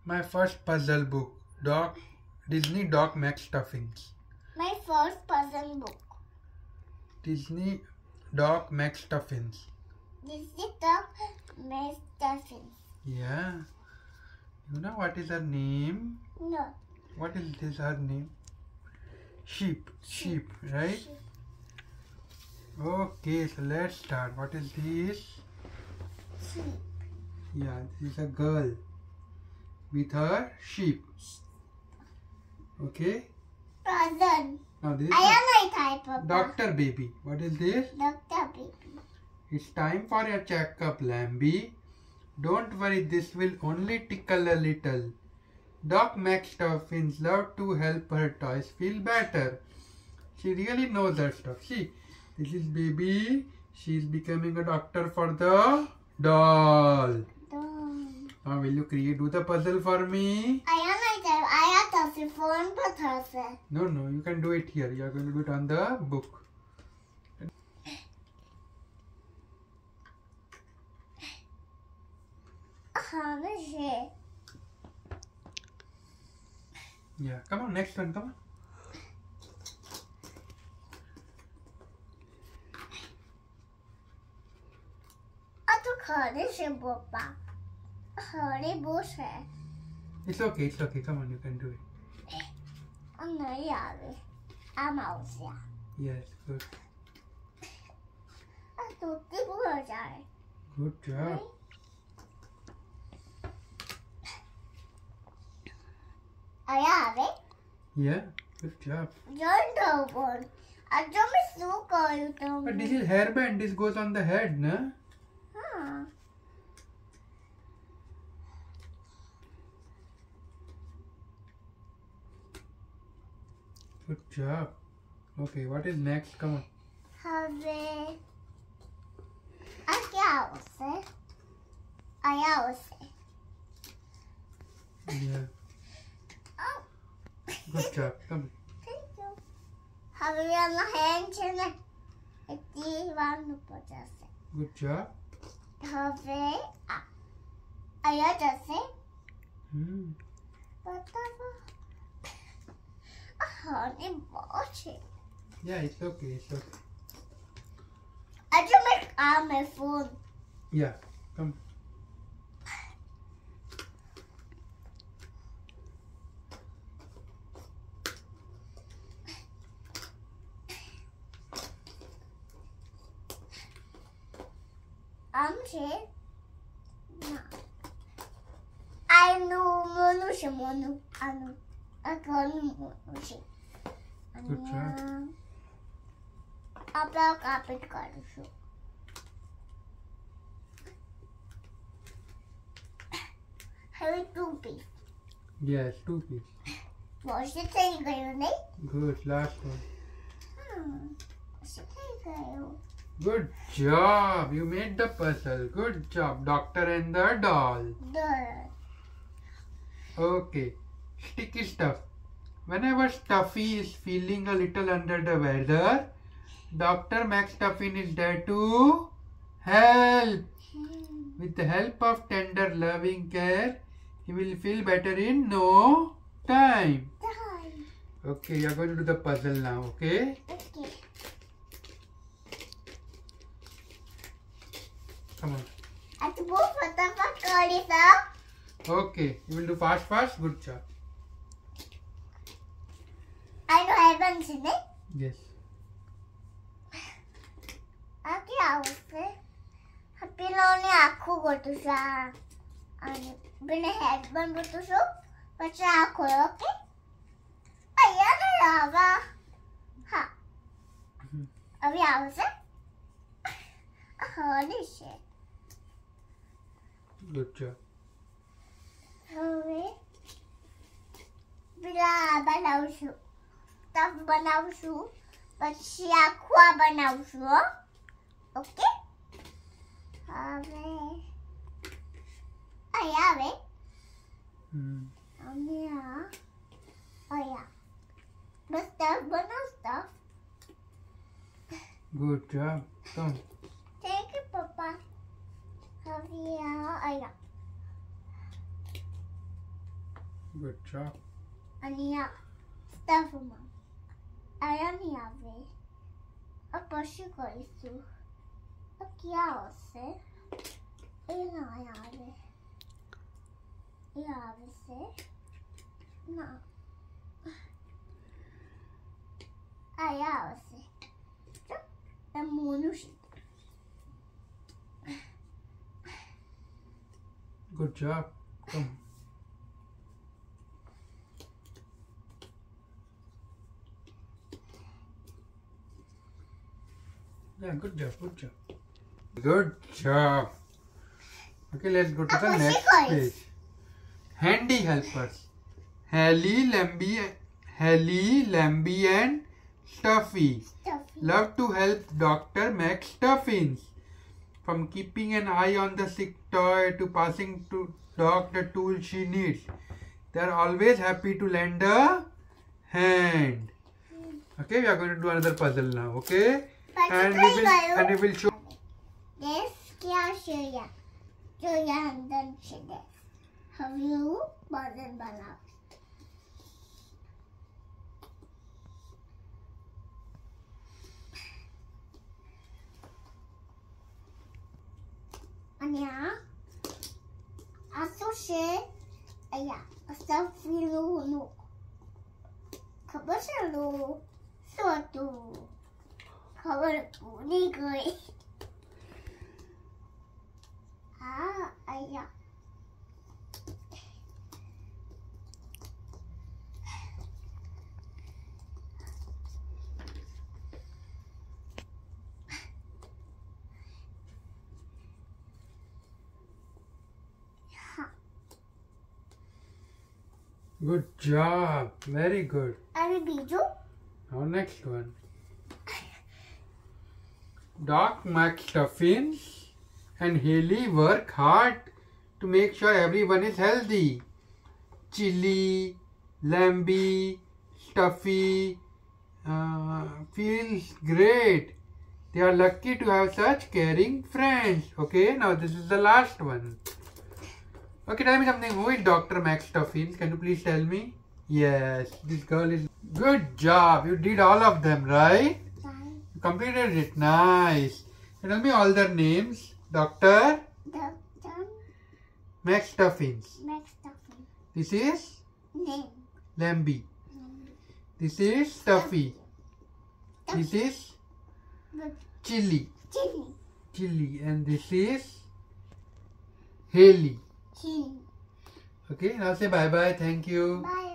My first puzzle book, Disney Doc McStuffins. My first puzzle book. Disney Doc McStuffins. Disney Doc McStuffins. Yeah. You know what is her name? No. What is this her name? Sheep, right? Sheep. Okay, so let's start. What is this? Sheep. Yeah, this is a girl with her sheep. Okay. Puzzle. Now this I am my type of Doctor Baby. What is this? Doctor Baby. It's time for your checkup, Lambie. Don't worry, this will only tickle a little. Doc McStuffins love to help her toys feel better. She really knows her stuff. See, this is baby. She's becoming a doctor for the doll. Now will you do the puzzle for me? I am my type. I have the phone puzzle. No, you can do it here. You are going to do it on the book. Yeah, come on, next one, come on. It's okay, come on, you can do it. Yes, good. Good job. Yeah, good job. But this is hairband, this goes on the head, na? Good job. Okay, what is next? Come on. Yeah. Good job. Come on. Good job. Yeah, it's okay. I just make on my phone. Yeah, come. No. I know Monu. I call Monu. Good job. About carpet card. Have 2 piece. Yes, 2 piece. What's the thing? Good, last one. What's the thing? Good job. You made the puzzle. Good job, doctor and the doll. Okay. Sticky stuff. Whenever Stuffy is feeling a little under the weather, Dr. McStuffin is there to help. With the help of tender, loving care, he will feel better in no time. Okay, you are going to do the puzzle now, okay? Okay. Come on. Okay, you will do fast. Good job. I know heavens in it. Yes. Pilone aku gotusa. Bine headband gotusu. Pacha aku okay. Ayan na lava. Ha. Abi આવશે. Holy shit. Good job. હવે પેલા બનાવશું. તપ બનાવશું. પછી આખું બનાવશું. Okay? હવે આવે. બસ તપ બનાવતા. Good job. Come. Thank you, Papa. Have you? Good job. Ania, stuff mom. Ayani ave. A pashi korisu. A kya hosse? Ena ave. Ave se. Na. Aya hosse. A monush. Good job. Come. Yeah, good job, good job. Good job. Okay, let's go to the next page. Handy helpers. Haley, Lamby and Stuffy love to help Dr. McStuffins. From keeping an eye on the sick toy to passing to dog the tool she needs. They are always happy to lend a hand. Okay, we are going to do another puzzle now. Okay, and we will show. This kya shoya? Shoya and then this. Have you puzzle banao? Anya, associate, aya, stuff filo no. Kabasalo, soto. Cover good. Ah, aya. Good job. Very good. And biju? Now next one. Doc McStuffins and Haley work hard to make sure everyone is healthy. Chili, Lamby, Stuffy feels great. They are lucky to have such caring friends. Okay, now this is the last one. Okay, tell me something. Who is Dr. McStuffins? Can you please tell me? Yes, this girl is... Good job. You did all of them, right? You completed it. Nice. Tell me all their names. Dr. McStuffins. This is Name. Lamby. This is Stuffy. This is Chili. Chili. And this is Haley. Okay, now say bye-bye. Thank you. Bye.